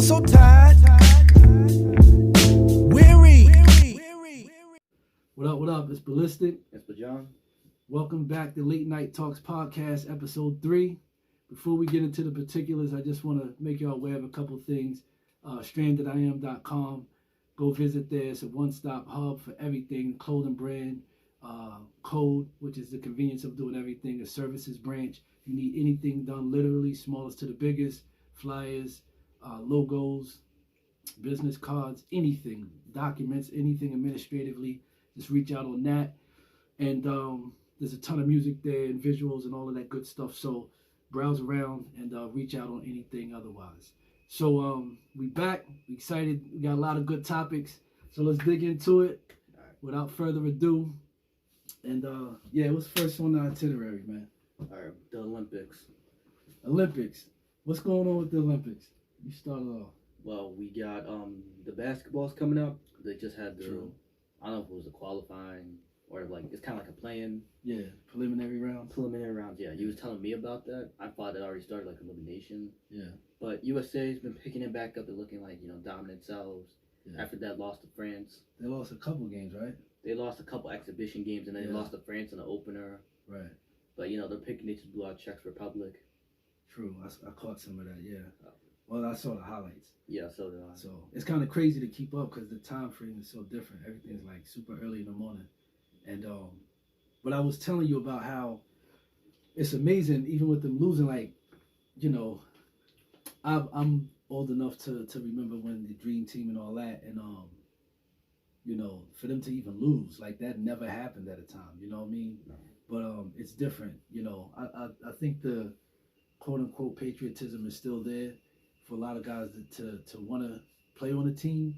so tired, weary. What up? It's Ballistic. It's John. Welcome back to Late Night Talks Podcast, Episode 3. Before we get into the particulars, I just want to make y'all aware of a couple things. StrandedIam.com. Go visit there. It's a one-stop hub for everything. Clothing brand, Code, which is the convenience of doing everything. A services branch. If you need anything done, literally, smallest to the biggest, flyers, logos, business cards, anything, documents, anything administratively, just reach out on that. And there's a ton of music there and visuals and all of that good stuff. So browse around and reach out on anything otherwise. So we back, we excited. We got a lot of good topics. So let's dig into it without further ado. And what's first on the itinerary, man? All right, the Olympics. Olympics. What's going on with the Olympics? You started off. Well, we got the basketball's coming up. They just had the, True. I don't know if it was a qualifying or like, it's kind of like a play-in. Yeah, preliminary rounds. Preliminary rounds, yeah. You was telling me about that. I thought it already started like elimination. Yeah. But USA's been picking it back up and looking like, dominant selves. Yeah. After that loss to France. They lost a couple games, right? They lost a couple exhibition games and then they lost to France in the opener. Right. But, they're picking, they just blew out Czech Republic. True. I caught some of that, yeah. Well, I saw the highlights. Yeah, so did I. So it's kind of crazy to keep up because the time frame is so different. Everything's like super early in the morning. And but I was telling you about how it's amazing, even with them losing, like, I'm old enough to remember when the Dream Team and all that, and for them to even lose, like, that never happened at a time, you know what I mean? No. But it's different, I think the quote unquote patriotism is still there for a lot of guys to want to play on a team,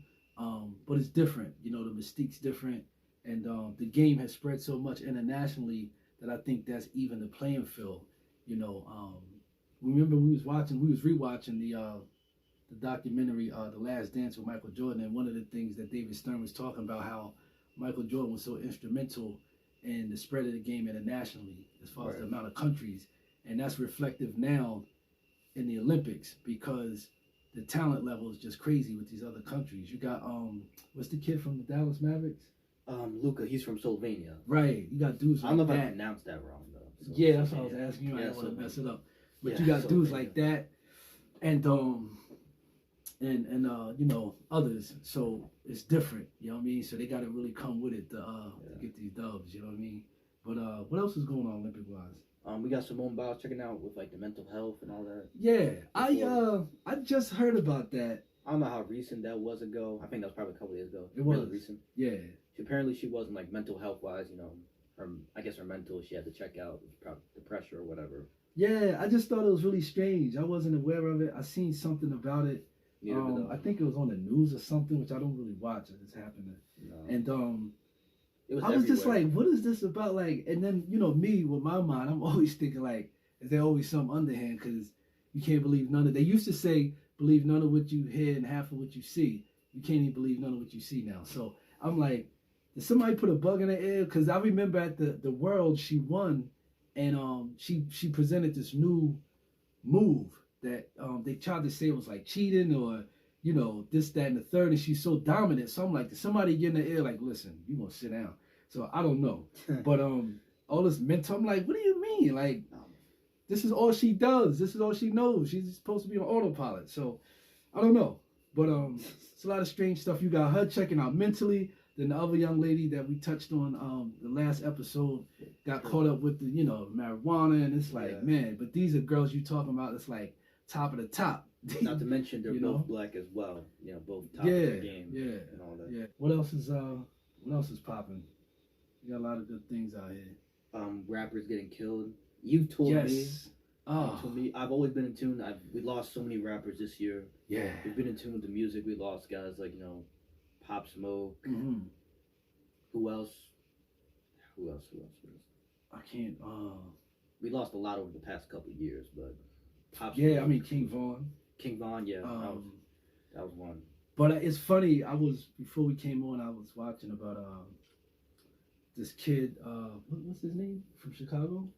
but it's different, the mystique's different. And the game has spread so much internationally that I think that's even the playing field. Remember we was rewatching the documentary, The Last Dance with Michael Jordan, and one of the things that David Stern was talking about, how Michael Jordan was so instrumental in the spread of the game internationally as far as the amount of countries. And that's reflective now in the Olympics because the talent level is just crazy with these other countries. You got, what's the kid from the Dallas Mavericks? Luka, he's from Slovenia. Right, you got dudes like that. I don't know if I pronounced that wrong though. So yeah, that's what I was asking you. I don't want to mess it up. But you got dudes like that, and others. So it's different. You know what I mean? So they got to really come with it to get these dubs. You know what I mean? But what else is going on Olympic wise? We got Simone Biles checking out with like the mental health and all that. Yeah, I just heard about that. I don't know how recent that was ago. I think that was probably a couple of years ago. It was really recent. Yeah. Apparently she wasn't like mental health wise, her mental, she had to check out the pressure or whatever. Yeah, I just thought it was really strange. I wasn't aware of it. I seen something about it. I think it was on the news or something, which I don't really watch. It just happened to. No. And it was I was just like, what is this about? Like, and then me with my mind, I'm always thinking like, is there always some underhand? Because you can't believe none of. They used to say, believe none of what you hear and half of what you see. You can't even believe none of what you see now. So I'm like, did somebody put a bug in her ear? Because I remember at the World she won, and she presented this new move that they tried to say it was like cheating or this, that, and the third, and she's so dominant. So I'm like, did somebody get in the ear like, listen, you gonna sit down? So I don't know, but all this mental, I'm like, what do you mean? Like, this is all she does. This is all she knows. She's supposed to be on autopilot. So I don't know, but it's a lot of strange stuff. You got her checking out mentally. Then the other young lady that we touched on the last episode got caught up with the marijuana, and it's like, man, but these are girls you talking about. It's like top of the top. Not to mention they're both black as well. Both top of the game. Yeah, and all that. Yeah. What else is popping? You got a lot of good things out here. Rappers getting killed. You told me. You told me. I've always been in tune. We lost so many rappers this year. Yeah. We've been in tune with the music. We lost guys like Pop Smoke. Mm-hmm. Who else? I can't. We lost a lot over the past couple of years, but Pop Smoke. Yeah, I mean King Von. Yeah, that was one. But it's funny. Before we came on, I was watching about this kid. What's his name from Chicago?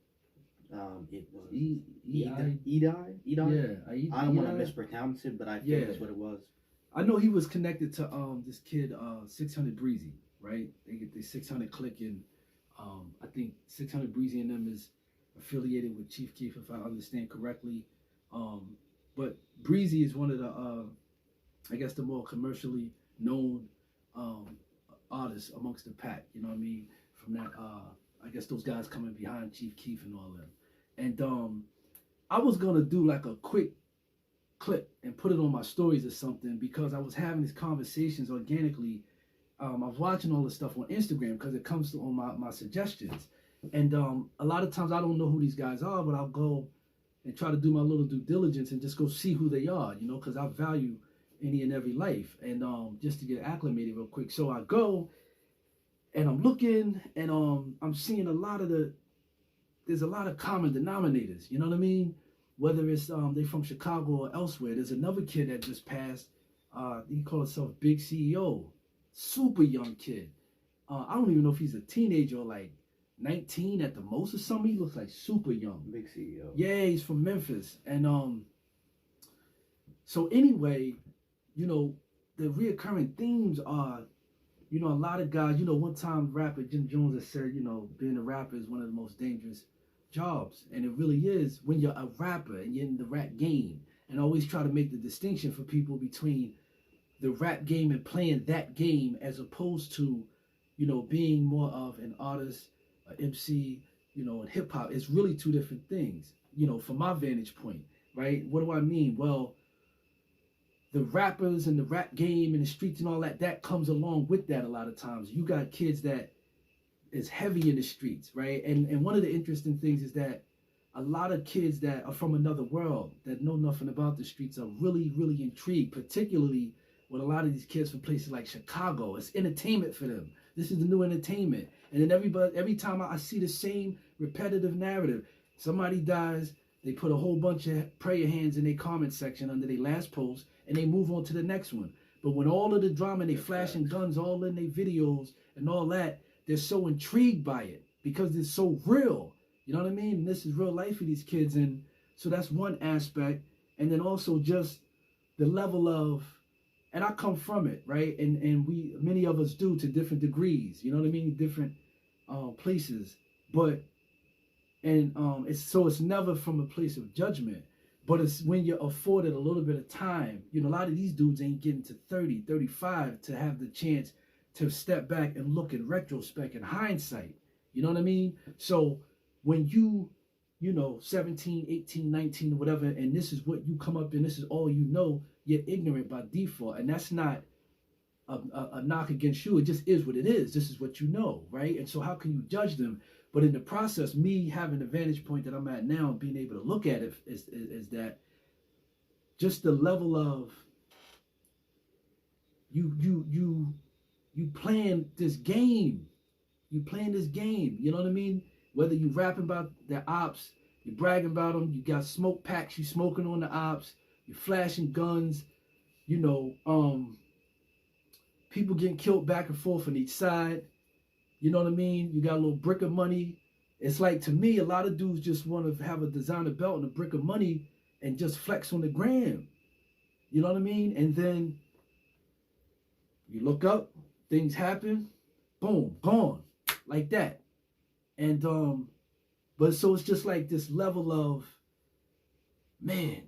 It was Edai. Edai. Yeah, I don't want to mispronounce it, but I think that's what it was. I know he was connected to this kid 600 Breezy, right? They get the 600 click, and I think 600 Breezy and them is affiliated with Chief Keef, if I understand correctly. But Breezy is one of the I guess the more commercially known artists amongst the pack. You know what I mean? From that I guess those guys coming behind Chief Keef and all them. And I was gonna do like a quick clip and put it on my stories or something, because I was having these conversations organically. I was watching all this stuff on Instagram because it comes to on my suggestions. And a lot of times I don't know who these guys are, but I'll go and try to do my little due diligence and just go see who they are, you know, because I value any and every life, and just to get acclimated real quick. So I go and I'm looking, and I'm seeing there's a lot of common denominators, you know what I mean? Whether it's they from Chicago or elsewhere. There's another kid that just passed. He called himself Big CEO. Super young kid. I don't even know if he's a teenager or like 19 at the most or something. He looks like super young. Big CEO. Yeah, he's from Memphis. And so anyway, you know, the reoccurring themes are, you know, a lot of guys, you know, one time rapper Jim Jones has said, you know, being a rapper is one of the most dangerous jobs. And it really is when you're a rapper and you're in the rap game. And I always try to make the distinction for people between the rap game and playing that game, as opposed to, you know, being more of an artist, an MC, you know, and hip hop. It's really two different things, you know, from my vantage point, right? What do I mean? Well, the rappers and the rap game and the streets and all that, that comes along with that a lot of times. You got kids that is heavy in the streets, right? And one of the interesting things is that a lot of kids that are from another world, that know nothing about the streets, are really, really intrigued, particularly with a lot of these kids from places like Chicago. It's entertainment for them. This is the new entertainment. And then every time I see the same repetitive narrative, somebody dies, they put a whole bunch of prayer hands in their comment section under their last post, and they move on to the next one. But when all of the drama and they flashing guns all in their videos and all that, they're so intrigued by it because it's so real. You know what I mean? And this is real life for these kids. And so that's one aspect. And then also just the level of, and I come from it, right? And we, many of us do, to different degrees, you know what I mean? Different places. But, and it's never from a place of judgment, but it's when you're afforded a little bit of time. You know, a lot of these dudes ain't getting to 30, 35 to have the chance to step back and look in retrospect and hindsight. You know what I mean? So when you know, 17, 18, 19, or whatever, and this is what you come up in, this is all you know, you're ignorant by default. And that's not a knock against you. It just is what it is. This is what you know, right? And so how can you judge them? But in the process, me having the vantage point that I'm at now and being able to look at it is that just the level of you playing this game. You playing this game. You know what I mean? Whether you rapping about the ops, you bragging about them, you got smoke packs, you smoking on the ops, you flashing guns, you know, people getting killed back and forth on each side. You know what I mean? You got a little brick of money. It's like, to me, a lot of dudes just want to have a designer belt and a brick of money and just flex on the gram. You know what I mean? And then you look up, things happen, boom, gone, like that. And but so it's just like this level of man,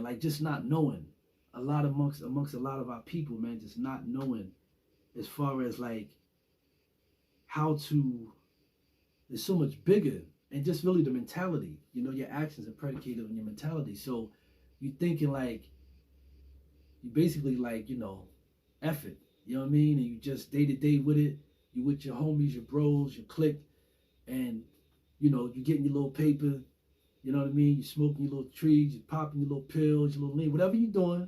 like just not knowing a lot amongst a lot of our people, man, just not knowing as far as like how to, it's so much bigger, and just really the mentality, you know, your actions are predicated on your mentality. So you thinking like, you basically like, you know, F it, you know what I mean? And you just day to day with it, you with your homies, your bros, your clique, and you know, you getting your little paper, you know what I mean? You smoking your little trees, you popping your little pills, your little lean, whatever you're doing,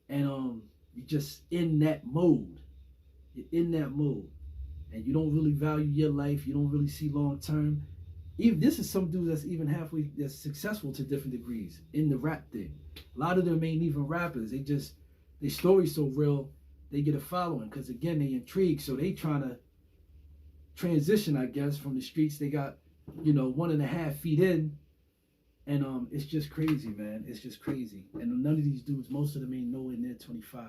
and you're just in that mode. You're in that mode. And you don't really value your life. You don't really see long term. Even this is some dudes that's even halfway that's successful to different degrees in the rap thing. A lot of them ain't even rappers. They just, their story's so real, they get a following because again they intrigued. So they trying to transition, I guess, from the streets. They got 1.5 feet in, and it's just crazy, man. It's just crazy. And none of these dudes, most of them ain't nowhere near 25,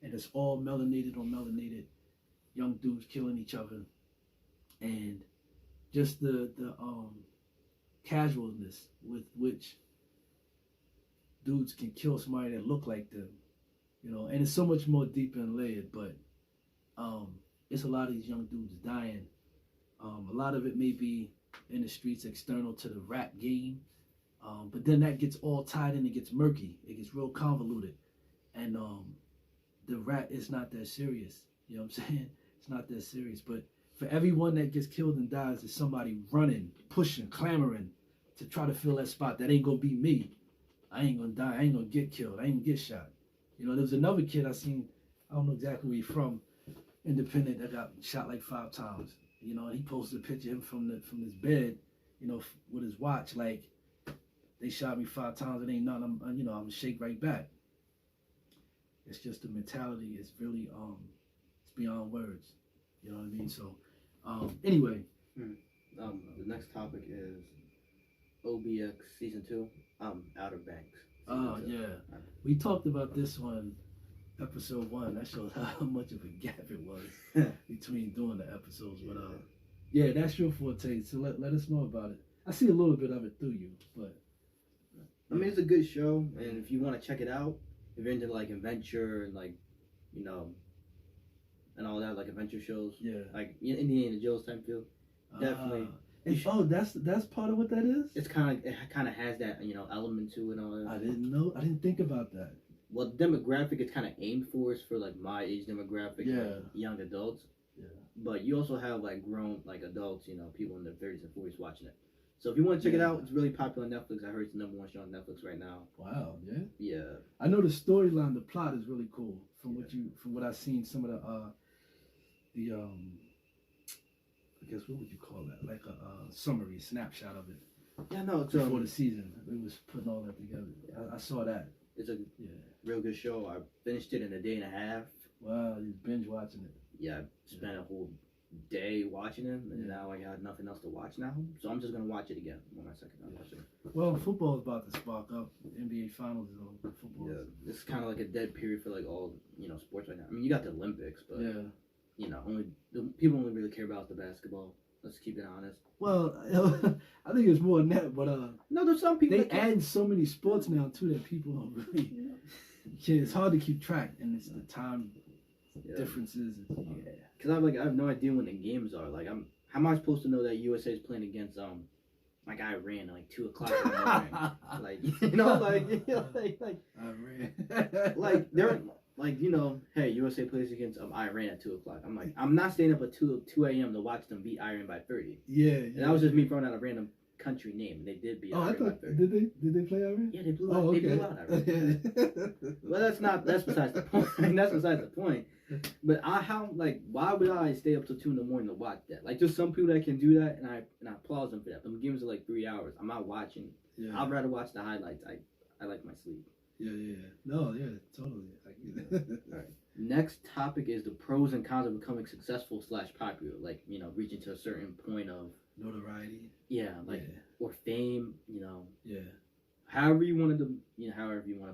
and it's all melanated on melanated young dudes killing each other, and just the casualness with which dudes can kill somebody that look like them, and it's so much more deep and layered, but it's a lot of these young dudes dying. A lot of it may be in the streets external to the rap game, but then that gets all tied in, it gets murky, it gets real convoluted, and the rap is not that serious, you know what I'm saying? It's not that serious, but for everyone that gets killed and dies, there's somebody running, pushing, clamoring to try to fill that spot. That ain't gonna be me. I ain't gonna die. I ain't gonna get killed. I ain't gonna get shot. There was another kid I seen, I don't know exactly where he's from, independent, that got shot like 5 times. And he posted a picture of him from his bed, with his watch, like, they shot me 5 times, it ain't nothing, I'm gonna shake right back. It's just the mentality is really, it's beyond words. You know what I mean? So, anyway. The next topic is OBX season 2, Outerbanks. Oh, yeah. We talked about this one, episode 1. That shows how much of a gap it was between doing the episodes. But, yeah, that's your forte. So let us know about it. I see a little bit of it through you, but. I mean, it's a good show, and if you want to check it out, if you're into, like, adventure and, like, and all that, like adventure shows, like Indiana Jones type feel, definitely. That's part of what that is. It kind of has that element to it and all that. I didn't know. I didn't think about that. Well, the demographic it's kind of aimed for is for like my age demographic, like young adults. Yeah. But you also have like grown like adults, people in their 30s and 40s watching it. So if you want to check it out, it's really popular on Netflix. I heard it's the #1 show on Netflix right now. Wow, yeah. Yeah. I know the storyline, the plot is really cool. From what I've seen, some of the I guess what would you call that? Like a summary, snapshot of it. Yeah, no, it's before the season. It was putting all that together. I saw that. It's a real good show. I finished it in a day and a half. Wow, you binge watching it. Yeah, I spent a whole day watching it, and now I got nothing else to watch now. So I'm just gonna watch it again on my second time watching it. Well, football is about to spark up. NBA Finals is on. Football. Yeah, it's kind of like a dead period for like all sports right now. I mean, you got the Olympics, but only the people only really care about the basketball. Let's keep it honest. Well, I think it's more than that, but no, there's some people. They add so many sports now too that people don't really. It's hard to keep track, and it's the time differences. Because I have no idea when the games are. Like, how am I supposed to know that USA is playing against like Iran at like 2:00 in the morning? Like Iran. Like they're like hey, USA plays against Iran at 2:00. I'm like, I'm not staying up at 2 a.m. to watch them beat Iran by 30. Yeah. And that was just me throwing out a random country name, and they did beat Iran by 30. Did they play Iran? Yeah, they blew out. Okay. They blew out Iran. Well, that's besides the point. That's besides the point. But why would I stay up till 2 in the morning to watch that? Like, there's some people that can do that, and I applaud them for that. Them games are like 3 hours. I'm not watching. Yeah. I'd rather watch the highlights. I like my sleep. Yeah. No, yeah, totally. All right. Next topic is the pros and cons of becoming successful / popular. Like, reaching to a certain point of notoriety. Yeah, or fame. Yeah. However you want to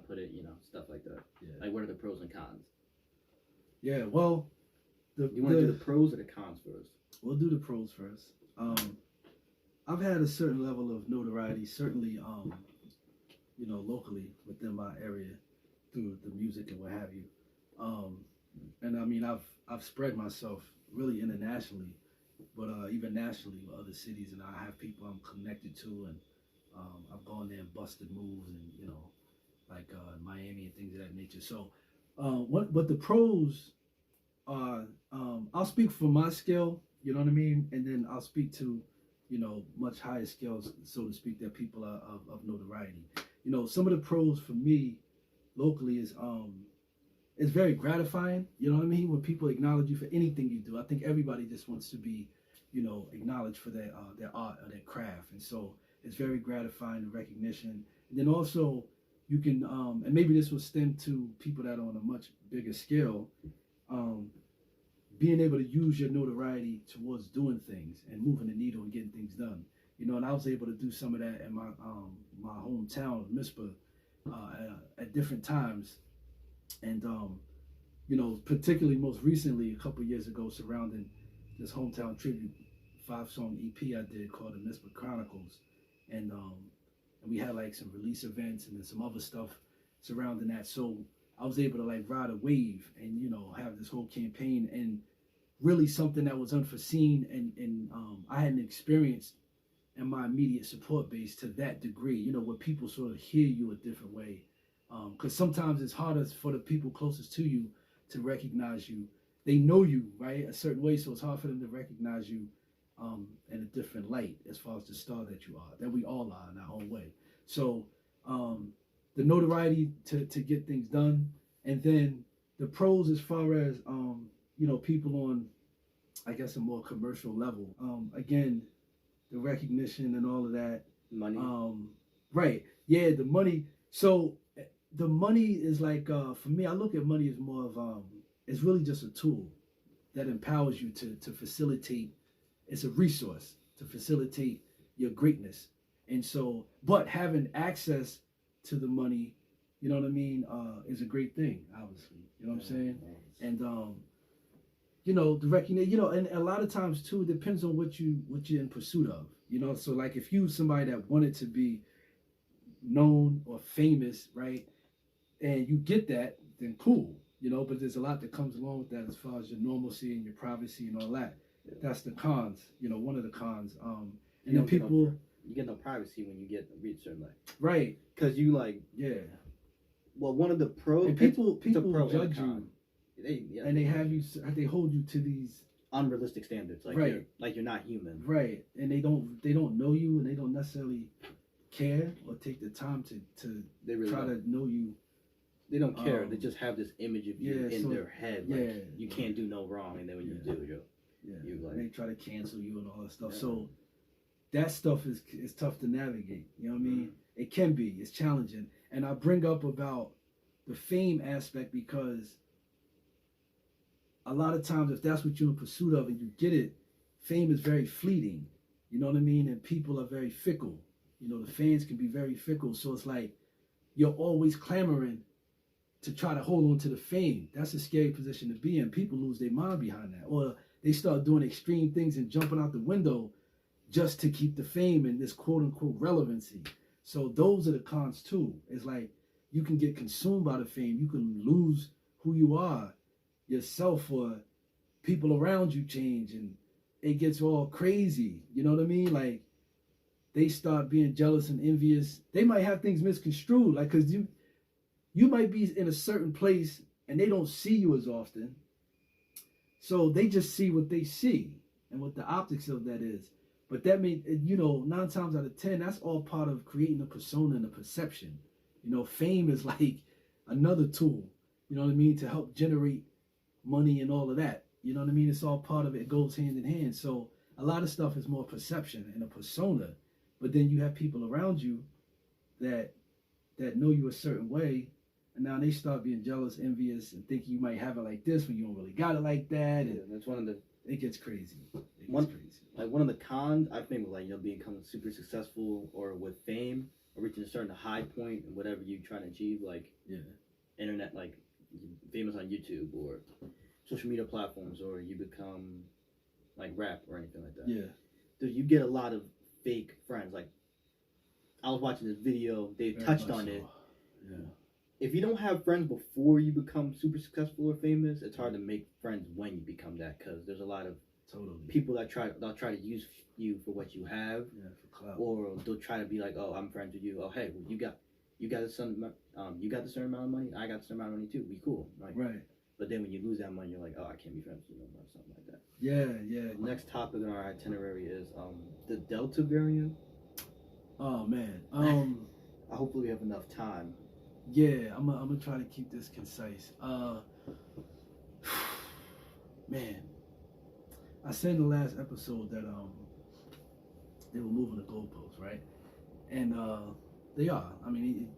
put it. Stuff like that. Yeah. Like, what are the pros and cons? Yeah. Well, you want to do the pros or the cons first? We'll do the pros first. I've had a certain level of notoriety, certainly, locally within my area through the music and what have you. And I mean, I've spread myself really internationally, but even nationally with other cities, and I have people I'm connected to, and I've gone there and busted moves, and like Miami and things of that nature. So, what the pros are, I'll speak for my scale, you know what I mean, and then I'll speak to, much higher scales, so to speak, that people are of notoriety. Some of the pros for me locally is it's very gratifying, you know what I mean, when people acknowledge you for anything you do. I think everybody just wants to be, acknowledged for their art or their craft, and so it's very gratifying, the recognition. And then also you can, and maybe this will stem to people that are on a much bigger scale, being able to use your notoriety towards doing things and moving the needle and getting things done. you know, and I was able to do some of that in my hometown of Mispa at different times, and you know, particularly most recently a couple years ago surrounding this hometown tribute 5-song EP I did called the Mispa Chronicles, and we had like some release events and then some other stuff surrounding that. So I was able to like ride a wave and, you know, have this whole campaign, and really something that was unforeseen and I hadn't experienced in my immediate support base to that degree, you know, where people sort of hear you a different way. Because sometimes it's harder for the people closest to you to recognize you. They know you, right, a certain way, so it's hard for them to recognize you in a different light as far as the star that you are, that we all are in our own way. So the notoriety to get things done, and then the pros as far as, you know, people on, I guess, a more commercial level. Again, the recognition and all of that. Money. Right. Yeah, the money. So the money is like, for me, I look at money as more of, it's really just a tool that empowers you to facilitate. It's a resource to facilitate your greatness. And so, but having access to the money, you know what I mean, is a great thing, obviously. You know what I'm saying? And, you know, the recognition, you know, and a lot of times too, it depends on what you're in pursuit of, you know. So like if you somebody that wanted to be known or famous, right, and you get that, then cool, you know, but there's a lot that comes along with that as far as your normalcy and your privacy and all that. Yeah. That's the cons, you know, one of the cons. And then people, you get no privacy when you get reach certain like, right, because you like, yeah. Well, one of the pros, and people pro judge you. They have you. They hold you to these unrealistic standards, like right, you're not human, right? And they don't know you, and they don't necessarily care or take the time to they really try to know you. They don't care. They just have this image of you in their head. Like, yeah, you can't do no wrong, and then when you do, you like, they try to cancel you and all that stuff. Yeah. So that stuff is tough to navigate. You know what I mean? It can be. It's challenging, and I bring up about the fame aspect because a lot of times, if that's what you're in pursuit of and you get it, fame is very fleeting. You know what I mean? And people are very fickle. You know, the fans can be very fickle. So it's like you're always clamoring to try to hold on to the fame. That's a scary position to be in. People lose their mind behind that. Or they start doing extreme things and jumping out the window just to keep the fame and this quote unquote relevancy. So those are the cons too. It's like you can get consumed by the fame. You can lose who you are, yourself, or people around you change, and it gets all crazy. You know what I mean? Like they start being jealous and envious. They might have things misconstrued, like because you might be in a certain place and they don't see you as often, so they just see what they see and what the optics of that is. But that means, you know, 9 times out of 10, that's all part of creating a persona and a perception. You know, fame is like another tool, you know what I mean, to help generate money and all of that. You know what I mean? It's all part of it. It goes hand in hand. So a lot of stuff is more perception and a persona. But then you have people around you that know you a certain way, and now they start being jealous, envious, and think you might have it like this when you don't really got it like that. Yeah, and that's one of the. It gets crazy. Like one of the cons, I think, like, you know, becoming super successful or with fame or reaching a certain high point in whatever you're trying to achieve, like internet, like famous on YouTube or social media platforms, or you become like rap or anything like that. Yeah. Dude, you get a lot of fake friends. Like I was watching this video, they touched on it. Yeah. If you don't have friends before you become super successful or famous, it's hard to make friends when you become that, because there's a lot of people that they'll try to use you for what you have, for clout. Or they'll try to be like, oh, I'm friends with you. Oh, hey, you got a certain amount of money. I got a certain amount of money too. We cool, like, right? But then when you lose that money, you're like, oh, I can't be friends with you no more, something like that. Yeah. The next topic in our itinerary is the Delta variant. Oh man. Hopefully we have enough time. Yeah, I'm gonna try to keep this concise. Man, I said in the last episode that they were moving the goalposts, right? And they are. I mean,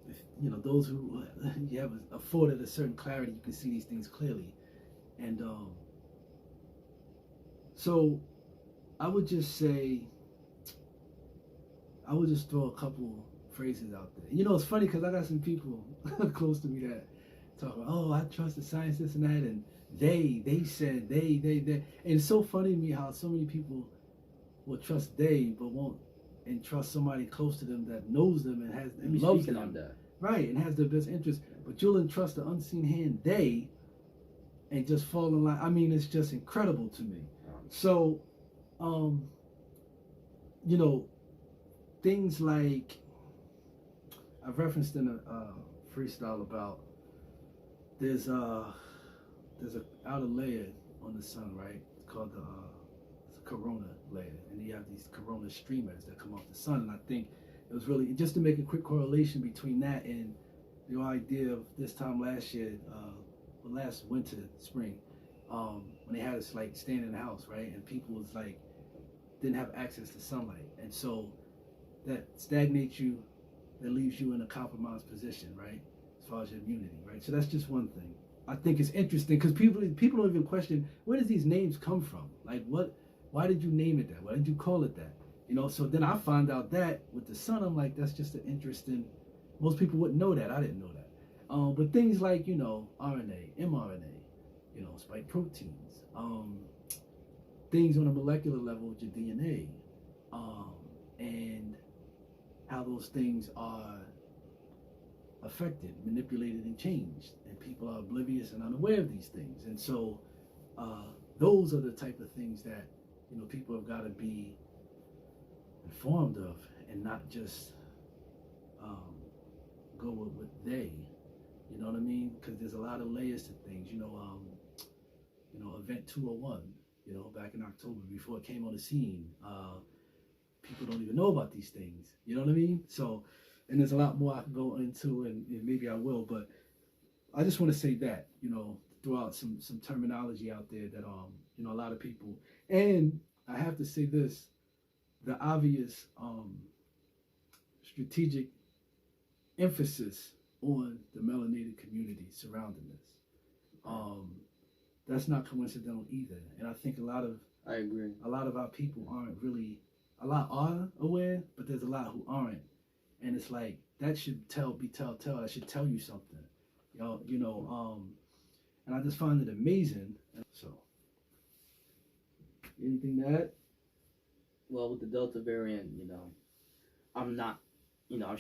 if, you know, those who you have afforded a certain clarity, you can see these things clearly. And so I would just say I would just throw a couple phrases out there. You know, it's funny because I got some people close to me that talk about, oh, I trust the science, this and that, and they said, they. And it's so funny to me how so many people will trust they, but won't and trust somebody close to them that knows them and has and loves them. On that. Right, and has their best interest. But you'll entrust the unseen hand they and just fall in line. I mean, it's just incredible to me. So, you know, things like I've referenced in a freestyle about there's a outer layer on the sun, right? It's called it's a corona layer, and you have these corona streamers that come off the sun. And I think it was really just to make a quick correlation between that and the idea of this time last year, last winter, spring, when they had us like staying in the house, right? And people was like didn't have access to sunlight, and so that stagnates you, that leaves you in a compromised position, right? As far as your immunity, right? So that's just one thing. I think it's interesting because people don't even question where does these names come from? Like why did you name it that? Why did you call it that? You know, so then I find out that with the sun, I'm like, that's just an interesting, most people wouldn't know that. I didn't know that. But things like, you know, RNA, mRNA, you know, spike proteins, things on a molecular level with your DNA, and how those things are affected, manipulated, and changed. And people are oblivious and unaware of these things. And so those are the type of things that, you know, people have got to be informed of and not just go with they. You know what I mean? Because there's a lot of layers to things. You know, Event 201, you know, back in October before it came on the scene, people don't even know about these things. You know what I mean? So, and there's a lot more I can go into, and maybe I will, but I just want to say that, you know, throw out some terminology out there that, you know, a lot of people, and I have to say this, the obvious strategic emphasis on the melanated community surrounding this. That's not coincidental either. And I think I agree. A lot of our people aren't really, a lot are aware, but there's a lot who aren't. And it's like, that should be telltale. That should tell you something. You know, and I just find it amazing. So, anything to add? Well, with the Delta variant, you know, I'm not, you know, you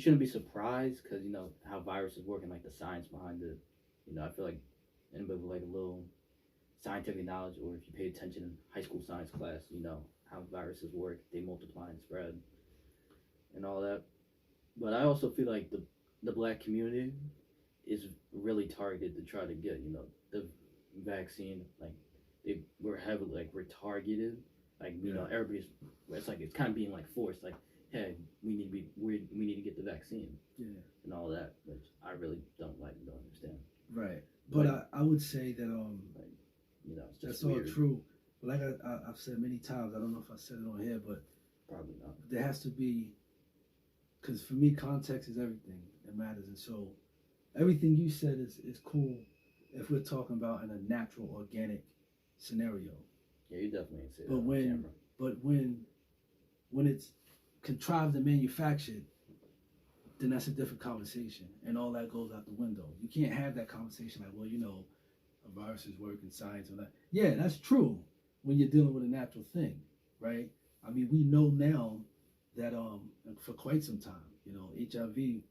shouldn't be surprised because, you know, how viruses work and like the science behind it. You know, I feel like anybody with like a little scientific knowledge, or if you pay attention in high school science class, you know how viruses work. They multiply and spread and all that. But I also feel like the black community is really targeted to try to get, you know, the vaccine. Like we're targeted. Like, you know, everybody's, it's like, it's kind of being like forced, like, hey, we need to get the vaccine. Yeah. And all that, which I really don't understand. Right. But I would say that, like, you know, it's just that's weird. all true. But like I've said many times, I don't know if I said it on here, but Probably not. there has to be, because for me, context is everything that matters. And so everything you said is cool if we're talking about in a natural, organic scenario. Yeah, you definitely ain't say that But on camera. when it's contrived and manufactured, then that's a different conversation, and all that goes out the window. You can't have that conversation like, well, you know, a viruses work in science or that. Yeah, that's true when you're dealing with a natural thing, right? I mean, we know now that for quite some time, you know, HIV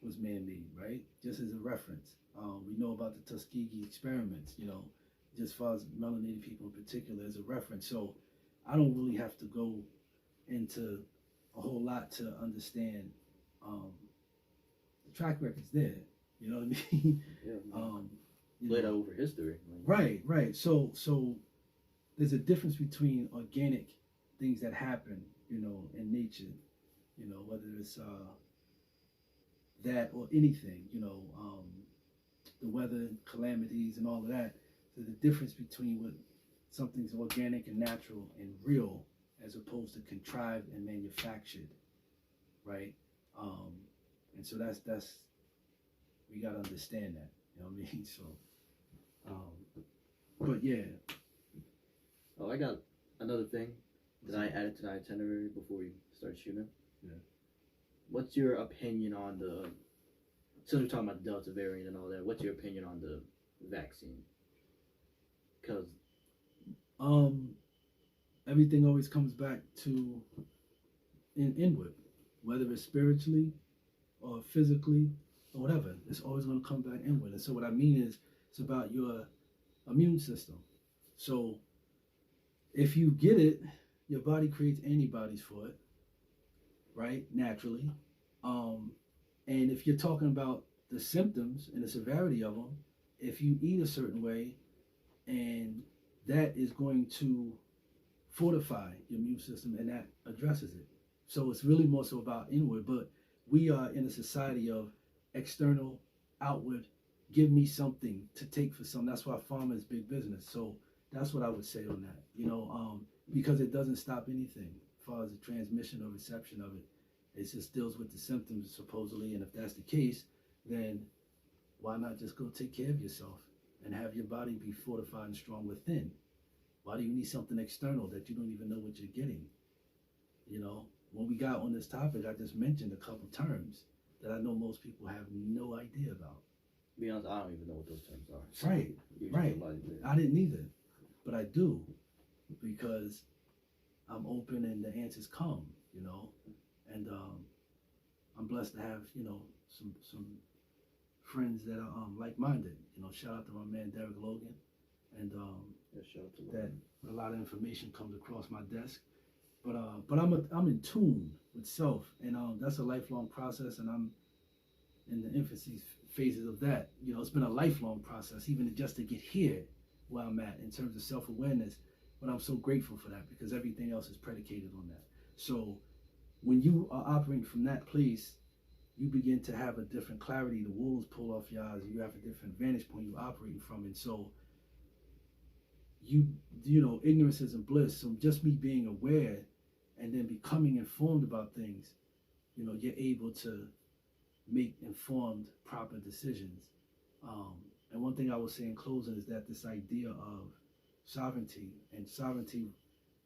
was man-made, right? Just as a reference. We know about the Tuskegee experiments, you know, just as far as melanated people in particular as a reference. So I don't really have to go into a whole lot to understand the track record's there. You know what I mean? Yeah. Laid out over history. Right. So there's a difference between organic things that happen, you know, in nature, you know, whether it's that or anything, you know, the weather, calamities, and all of that. So the difference between what something's organic and natural and real, as opposed to contrived and manufactured, right? And so that's we gotta understand that, you know what I mean? So, but yeah. Oh, I got another thing that I added to the itinerary before we start shooting. Yeah. What's your opinion on the? Since we're talking about the Delta variant and all that, what's your opinion on the vaccine? Because Everything always comes back to inward, whether it's spiritually or physically or whatever. It's always going to come back inward. And so what I mean is, it's about your immune system. So if you get it, your body creates antibodies for it, right? Naturally. And if you're talking about the symptoms and the severity of them, if you eat a certain way, and that is going to fortify your immune system, and that addresses it. So it's really more so about inward, but we are in a society of external, outward, give me something to take for some. That's why pharma is big business. So that's what I would say on that, because it doesn't stop anything as far as the transmission or reception of it. It just deals with the symptoms supposedly, and if that's the case, then why not just go take care of yourself and have your body be fortified and strong within? Why do you need something external that you don't even know what you're getting? When we got on this topic, I just mentioned a couple terms that I know most people have no idea about. To be honest, I don't even know what those terms are. Right. I didn't either, but I do, because I'm open and the answers come, and I'm blessed to have, some friends that are like-minded. Shout out to my man Derek Logan, and shout out to that a lot of information comes across my desk. But I'm in tune with self, and that's a lifelong process, and I'm in the infancy phases of that. It's been a lifelong process, even just to get here where I'm at in terms of self-awareness. But I'm so grateful for that, because everything else is predicated on that. So when you are operating from that place, you begin to have a different clarity. The wolves pull off your eyes. You have a different vantage point you're operating from. And so ignorance isn't bliss. So just me being aware and then becoming informed about things, you're able to make informed, proper decisions. And one thing I will say in closing is that this idea of sovereignty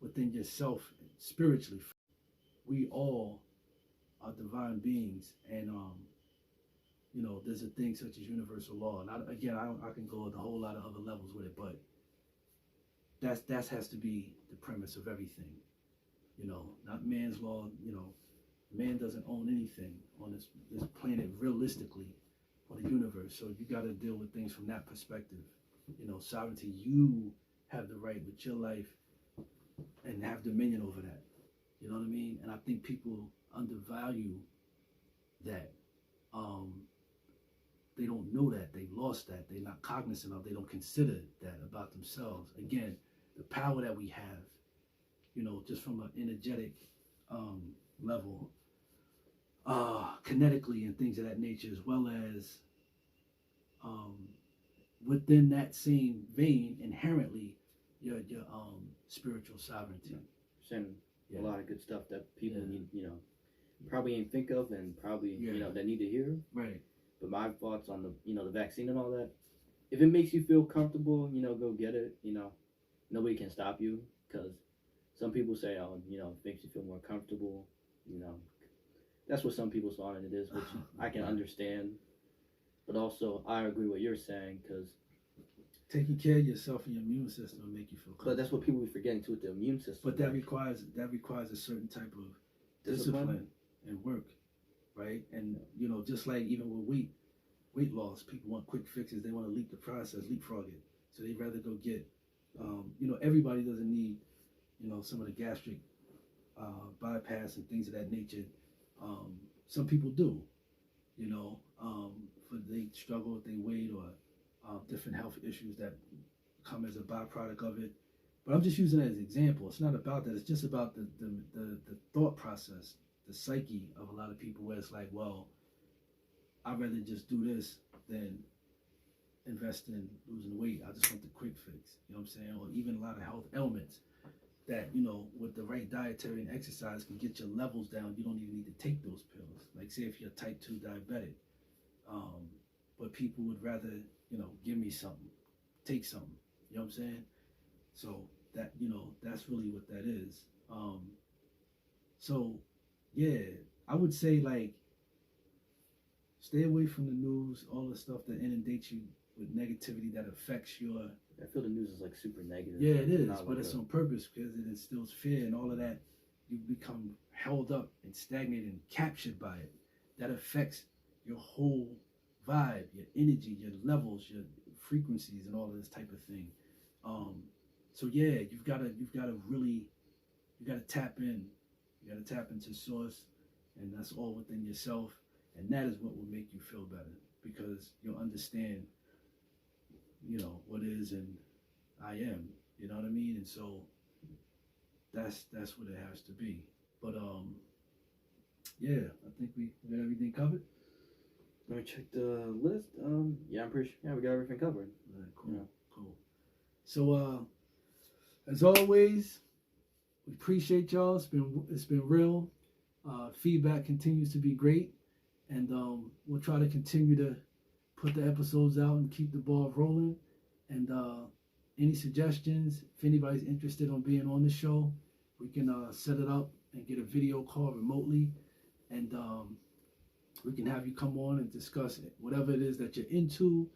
within yourself spiritually, we all are divine beings, and there's a thing such as universal law. And I can go a whole lot of other levels with it, but that has to be the premise of everything. Not man's law. Man doesn't own anything on this planet realistically, or the universe. So you got to deal with things from that perspective. Sovereignty. You have the right with your life and have dominion over that. You know what I mean? And I think people undervalue that. They don't know that. They've lost that. They're not cognizant of. They don't consider that about themselves. Again, the power that we have, just from an energetic level, kinetically and things of that nature, as well as within that same vein, inherently, your spiritual sovereignty. Saying a lot of good stuff that people need, probably ain't think of, and probably that need to hear. Right. But my thoughts on the vaccine and all that, if it makes you feel comfortable, go get it. Nobody can stop you, because some people say, it makes you feel more comfortable. That's what some people's thought it is, which I can understand. But also, I agree with what you're saying, because taking care of yourself and your immune system will make you feel comfortable. But that's what people be forgetting too, with the immune system. But that requires a certain type of discipline and work, right? And just like even with weight loss, people want quick fixes. They want to leapfrog it. So they'd rather go get, everybody doesn't need, some of the gastric bypass and things of that nature. Some people do, for they struggle with their weight or different health issues that come as a byproduct of it. But I'm just using that as an example. It's not about that. It's just about the thought process, the psyche of a lot of people, where it's like, well, I'd rather just do this than invest in losing weight. I just want the quick fix. You know what I'm saying? Or even a lot of health ailments that, with the right dietary and exercise can get your levels down. You don't even need to take those pills. Like, say if you're type 2 diabetic. But people would rather, give me something, take something. You know what I'm saying? So that, that's really what that is. So yeah, I would say like stay away from the news, all the stuff that inundates you with negativity that affects your. I feel the news is like super negative. Yeah, it is, Not but like it's on purpose because it instills fear and all of that. You become held up and stagnated and captured by it. That affects your whole vibe, your energy, your levels, your frequencies, and all of this type of thing. So yeah, you've got to really, you got to tap in. You got to tap into source, and that's all within yourself, and that is what will make you feel better because you'll understand, you know, what is and I am. You know what I mean? And so that's what it has to be. But yeah, I think we got everything covered. Let me check the list. Yeah, I'm pretty sure. Yeah, we got everything covered. All right, cool, Yeah. cool. So as always, we appreciate y'all. It's been real. Feedback continues to be great, and we'll try to continue to put the episodes out and keep the ball rolling. And any suggestions, if anybody's interested on being on the show, we can set it up and get a video call remotely, and we can have you come on and discuss it, whatever it is that you're into,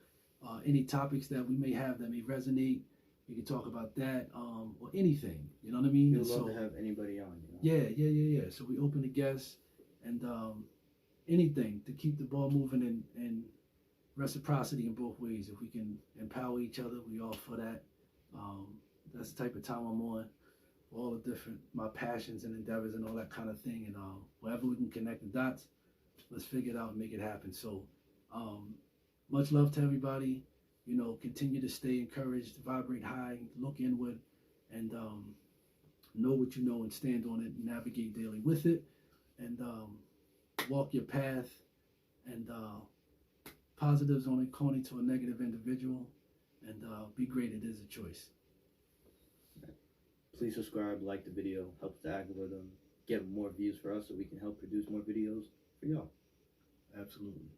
any topics that we may have that may resonate. We can talk about that, or anything. You know what I mean? We'd love to have anybody on. You know? Yeah. So we open to guests and anything to keep the ball moving and reciprocity in both ways. If we can empower each other, we all for that. That's the type of time I'm on. All the different, my passions and endeavors and all that kind of thing. And wherever we can connect the dots, let's figure it out and make it happen. So much love to everybody. You know, continue to stay encouraged, vibrate high, look inward, and know what you know and stand on it, navigate daily with it, and walk your path. And positives only corny to a negative individual, and be great. It is a choice. Please subscribe, like the video, helps the algorithm, get more views for us so we can help produce more videos for y'all. Absolutely.